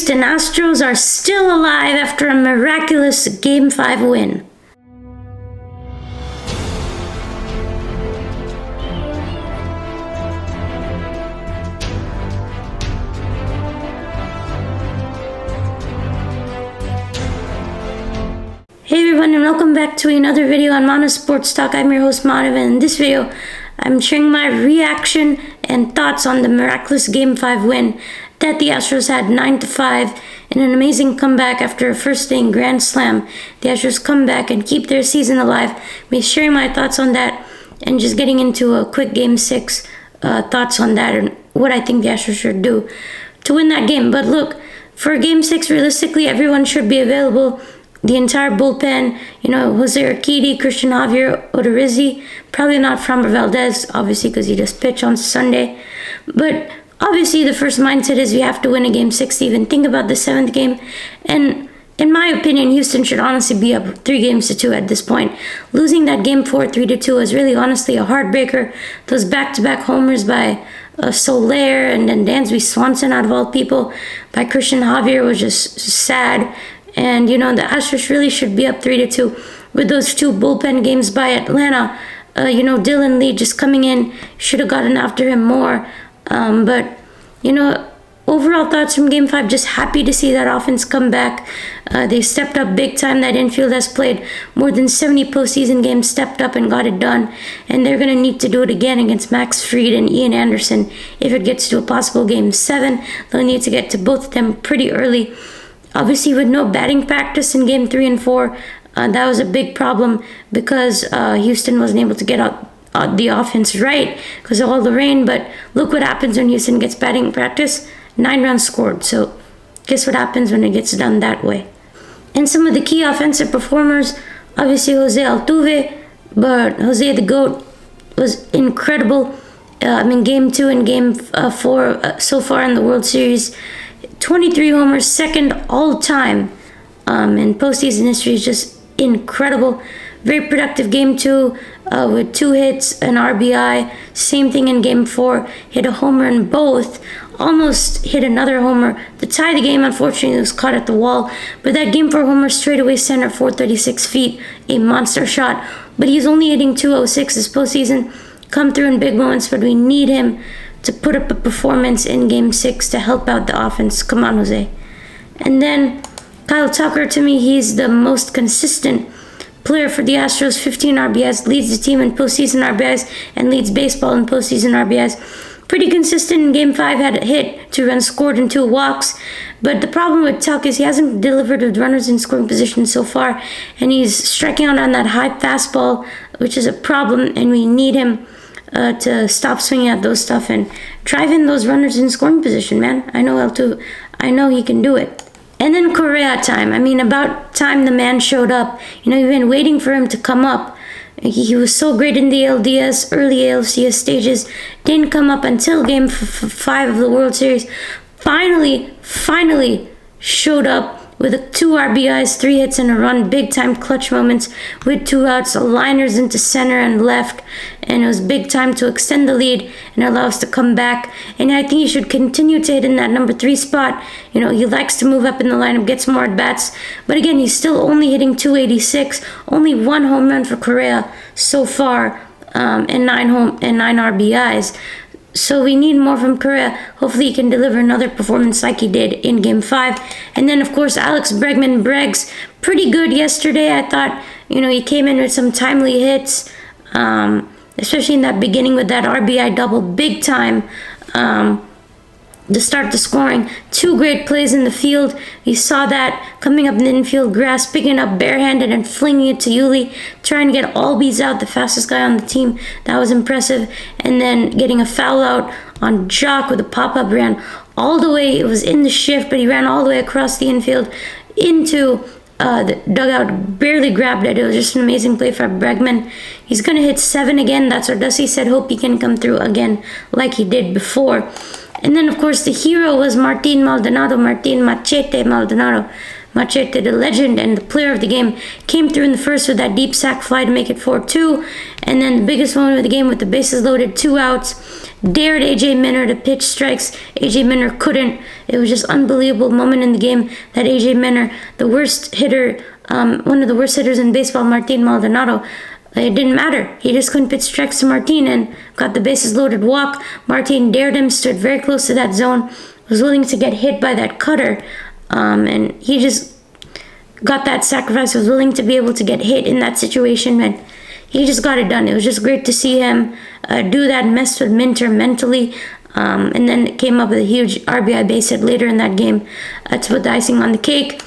Houston Astros are still alive after a miraculous Game 5 win. Hey everyone, and welcome back to another video on Mana Sports Talk. I'm your host Manav, and in this video I'm sharing my reaction and thoughts on the miraculous Game 5 win that the Astros had 9-5 in an amazing comeback after a first-inning grand slam. The Astros come back and keep their season alive. Me sharing my thoughts on that and just getting into a quick Game 6 thoughts on that and what I think the Astros should do to win that game. But look, for Game 6, realistically, everyone should be available. The entire bullpen, Jose Urquidy, Christian Javier, Odorizzi, probably not Framber Valdez, obviously, because he just pitched on Sunday. But obviously, the first mindset is you have to win a Game 6 to even think about the 7th game. And in my opinion, Houston should honestly be up 3-2 at this point. Losing that Game 4 3-2 was really honestly a heartbreaker. Those back-to-back homers by Soler and then Dansby Swanson, out of all people, by Christian Javier was just sad. And, the Astros really should be up 3-2 with those 2 bullpen games by Atlanta. Dylan Lee just coming in, should have gotten after him more. But overall thoughts from Game 5, just happy to see that offense come back. They stepped up big time. That infield has played more than 70 postseason games, stepped up and got it done. And they're going to need to do it again against Max Fried and Ian Anderson. If it gets to a possible Game 7, they'll need to get to both of them pretty early. Obviously, with no batting practice in Game 3 and 4, that was a big problem because Houston wasn't able to get out the offense right because of all the rain. But look what happens when Houston gets batting practice. 9 runs scored. So guess what happens when it gets done that way. And some of the key offensive performers, obviously Jose Altuve, but Jose the GOAT was incredible in Game 2 and Game 4 so far in the World Series. 23 homers, second all-time in postseason history, is just incredible. Very productive Game 2 with 2 hits, an RBI. Same thing in Game 4. Hit a homer in both. Almost hit another homer to tie the game. Unfortunately, it was caught at the wall. But that Game 4 homer straightaway center, 436 feet, a monster shot. But he's only hitting 206 this postseason. Come through in big moments, but we need him to put up a performance in Game 6 to help out the offense. Come on, Jose. And then Kyle Tucker, to me, he's the most consistent player for the Astros. 15 RBIs, leads the team in postseason RBIs, and leads baseball in postseason RBIs. Pretty consistent in Game 5, had a hit, 2 runs scored, and 2 walks. But the problem with Tuck is he hasn't delivered with runners in scoring position so far, and he's striking out on that high fastball, which is a problem, and we need him to stop swinging at those stuff and drive in those runners in scoring position, man. I know he can do it. And then Correa time. About time the man showed up. You've been waiting for him to come up. He was so great in the LDS, early ALCS stages. Didn't come up until Game 5 of the World Series. Finally showed up with 2 RBIs, 3 hits and a run, big-time clutch moments with 2 outs, liners into center and left, and it was big time to extend the lead and allow us to come back. And I think he should continue to hit in that number 3 spot. He likes to move up in the lineup, gets more at-bats, but again, he's still only hitting 286, only 1 home run for Correa so far, and 9 RBIs. So we need more from Correa. Hopefully he can deliver another performance like he did in Game 5. And then, of course, Alex Bregman, pretty good yesterday. I thought, he came in with some timely hits, especially in that beginning with that RBI double, big time to start the scoring. 2 great plays in the field. You saw that coming up in the infield grass, picking up barehanded and flinging it to Yuli, trying to get Albies out, the fastest guy on the team. That was impressive. And then getting a foul out on Jock with a pop-up, ran all the way. It was in the shift, but he ran all the way across the infield into the dugout, barely grabbed it. It was just an amazing play for Bregman. He's going to hit 7 again. That's what Dusty said. Hope he can come through again like he did before. And then, of course, the hero was Martin Maldonado. Machete, the legend and the player of the game, came through in the first with that deep sac fly to make it 4-2. And then the biggest moment of the game with the bases loaded, 2 outs, dared AJ Minter to pitch strikes. AJ Minter couldn't. It was just unbelievable moment in the game that AJ Minter, the worst hitter, one of the worst hitters in baseball, Martin Maldonado, it didn't matter. He just couldn't pitch strikes to Martin and got the bases loaded walk. Martin dared him, stood very close to that zone, was willing to get hit by that cutter, and he just got that sacrifice, was willing to be able to get hit in that situation, and he just got it done. It was just great to see him do that, mess with Minter mentally, and then it came up with a huge RBI base hit later in that game to put the icing on the cake.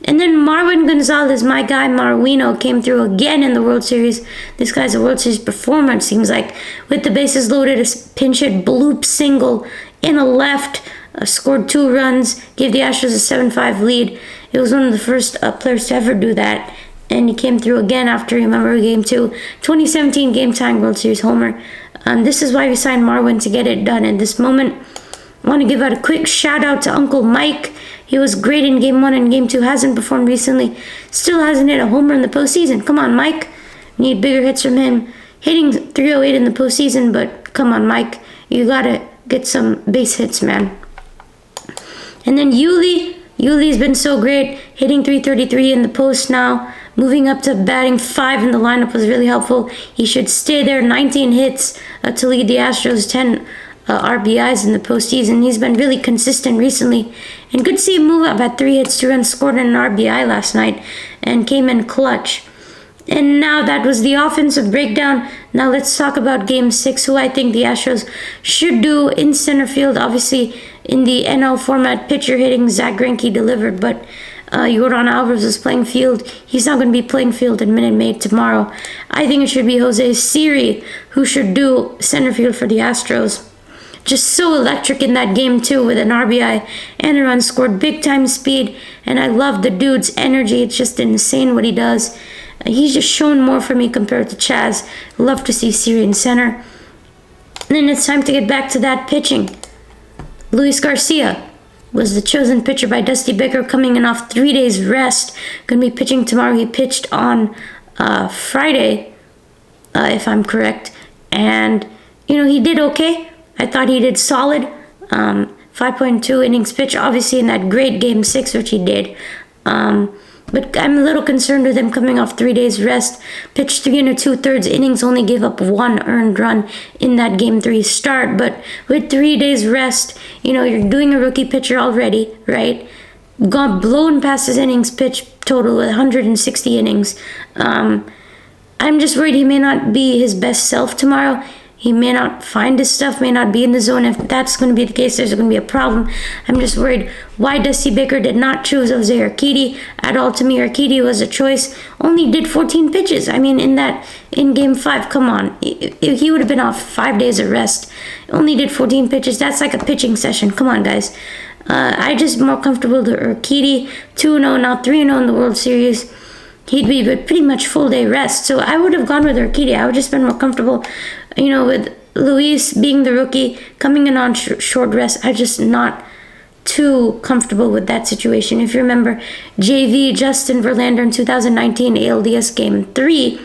And then Marvin Gonzalez, my guy Marwino, came through again in the World Series. This guy's a World Series performer, it seems like. With the bases loaded, a pinch hit bloop single in a left, scored 2 runs, gave the Astros a 7-5 lead. It was one of the first players to ever do that. And he came through again after, remember, Game 2, 2017 game-tying World Series homer. This is why we signed Marwin, to get it done. At this moment, I want to give out a quick shout-out to Uncle Mike. He was great in Game 1 and Game 2, hasn't performed recently. Still hasn't hit a homer in the postseason. Come on, Mike. Need bigger hits from him. Hitting .308 in the postseason, but come on, Mike. You gotta get some base hits, man. And then Yuli's been so great. Hitting .333 in the post now. Moving up to batting 5 in the lineup was really helpful. He should stay there. 19 hits to lead the Astros, 10 RBIs in the postseason. He's been really consistent recently, and good to see him move up. Had 3 hits, 2 runs, scored an RBI last night, and came in clutch. And now that was the offensive breakdown. Now let's talk about Game 6, who I think the Astros should do in center field. Obviously, in the NL format, pitcher hitting, Zach Greinke delivered, but Yordan Alvarez is playing field. He's not going to be playing field in Minute Maid tomorrow. I think it should be Jose Siri who should do center field for the Astros. Just so electric in that game too, with an RBI and a run scored, big time speed, and I love the dude's energy. It's just insane what he does. He's just shown more for me compared to Chaz. Love to see Siri in center. And then it's time to get back to that pitching. Luis Garcia was the chosen pitcher by Dusty Baker, coming in off 3 days rest. Going to be pitching tomorrow. He pitched on Friday, if I'm correct, and he did okay. I thought he did solid. 5.2 innings pitched, obviously in that great Game 6, which he did. But I'm a little concerned with him coming off 3 days rest. Pitched 3 2/3 innings, only gave up 1 earned run in that Game 3 start. But with 3 days rest, you're doing a rookie pitcher already, right? Got blown past his innings pitched total with 160 innings. I'm just worried he may not be his best self tomorrow. He may not find his stuff, may not be in the zone. If that's going to be the case, there's going to be a problem. I'm just worried why Dusty Baker did not choose Jose Urquidy at all. To me, Urquidy was a choice. Only did 14 pitches. I mean, in Game 5, come on. He would have been off 5 days of rest. Only did 14 pitches. That's like a pitching session. Come on, guys. I just more comfortable with Urquidy. 2-0, now 3-0 in the World Series. He'd be with pretty much full day rest. So I would have gone with Urquidy. I would just been more comfortable, with Luis being the rookie, coming in on short rest. I'm just not too comfortable with that situation. If you remember, JV Justin Verlander in 2019 ALDS Game 3,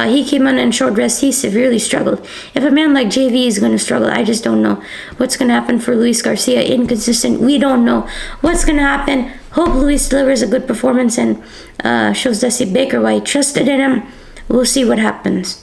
he came on short rest. He severely struggled. If a man like JV is going to struggle, I just don't know what's going to happen for Luis Garcia. Inconsistent. We don't know what's going to happen. Hope Luis delivers a good performance and shows Dusty Baker why he trusted in him. We'll see what happens.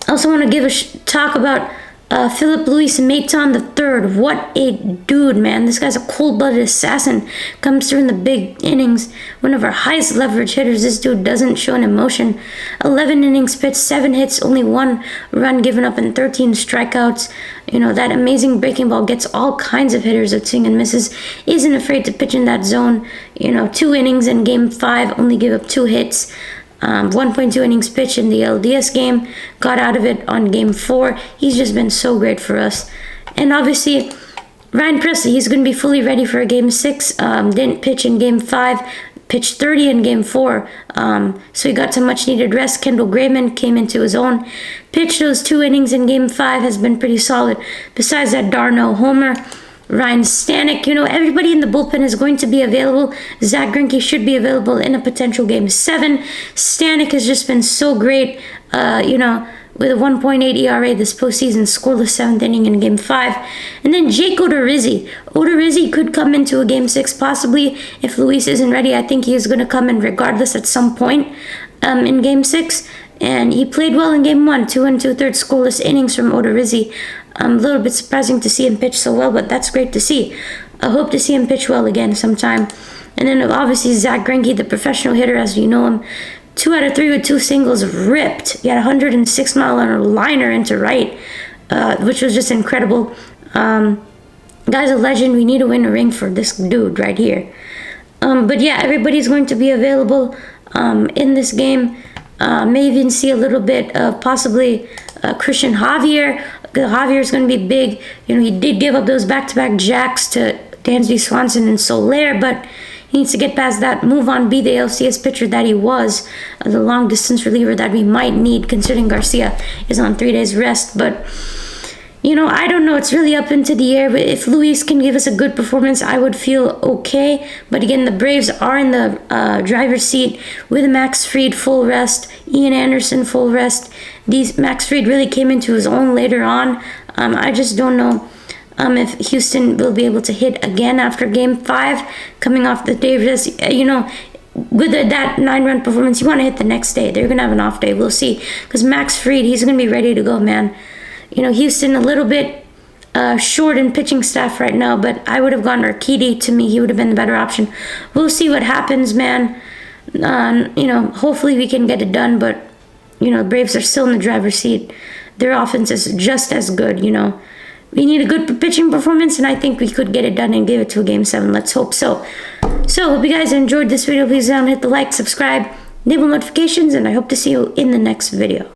I also want to give a talk about Philip Luis Maton III. What a dude, man. This guy's a cold-blooded assassin. Comes through in the big innings. One of our highest leverage hitters. This dude doesn't show an emotion. 11 innings pitched, 7 hits, only 1 run given up, and 13 strikeouts. That amazing breaking ball gets all kinds of hitters that swing and misses. Isn't afraid to pitch in that zone. 2 innings in Game 5, only give up 2 hits. 1.2 innings pitched in the LDS game. Got out of it on Game 4. He's just been so great for us. And obviously, Ryan Pressly, he's going to be fully ready for Game 6. Didn't pitch in Game 5. Pitched 30 in Game 4. So he got some much needed rest. Kendall Grayman came into his own. Pitched those 2 innings in Game 5. Has been pretty solid. Besides that Darno homer. Ryan Stanek. You know, everybody in the bullpen is going to be available. Zach Greinke should be available in a potential Game 7. Stanek has just been so great, you know, with a 1.8 ERA this postseason, scoreless 7th inning in Game 5. And then Jake Odorizzi. Odorizzi could come into a Game 6, possibly. If Luis isn't ready, I think he is going to come in regardless at some point in Game 6. And he played well in Game 1, 2 2/3 scoreless innings from Odorizzi. A little bit surprising to see him pitch so well, but that's great to see. I hope to see him pitch well again sometime. And then obviously Zach Greinke, the professional hitter as you know him, 2 out of 3 with 2 singles, ripped. He had a 106-mile-an-hour liner into right, which was just incredible. Guy's a legend. We need to win a ring for this dude right here. But yeah, everybody's going to be available in this game. May even see a little bit of possibly Christian Javier. Javier is going to be big. You know, he did give up those back-to-back jacks to Dansby Swanson and Soler, but he needs to get past that, move on, be the LCS pitcher that he was, the long-distance reliever that we might need, considering Garcia is on 3 days rest. But, you know, I don't know. It's really up into the air. But if Luis can give us a good performance, I would feel okay. But again, the Braves are in the driver's seat with Max Fried full rest, Ian Anderson full rest. Max Fried really came into his own later on. I just don't know if Houston will be able to hit again after Game 5, coming off the day of this. You know, with that 9-run performance, you want to hit the next day. They're going to have an off day. We'll see. Because Max Fried, he's going to be ready to go, man. You know, Houston a little bit short in pitching staff right now, but I would have gone Urquidy. To me, he would have been the better option. We'll see what happens, man. You know, hopefully we can get it done, but, you know, the Braves are still in the driver's seat. Their offense is just as good, you know. We need a good pitching performance, and I think we could get it done and give it to a Game 7. Let's hope so. So, hope you guys enjoyed this video. Please hit the like, subscribe, enable notifications, and I hope to see you in the next video.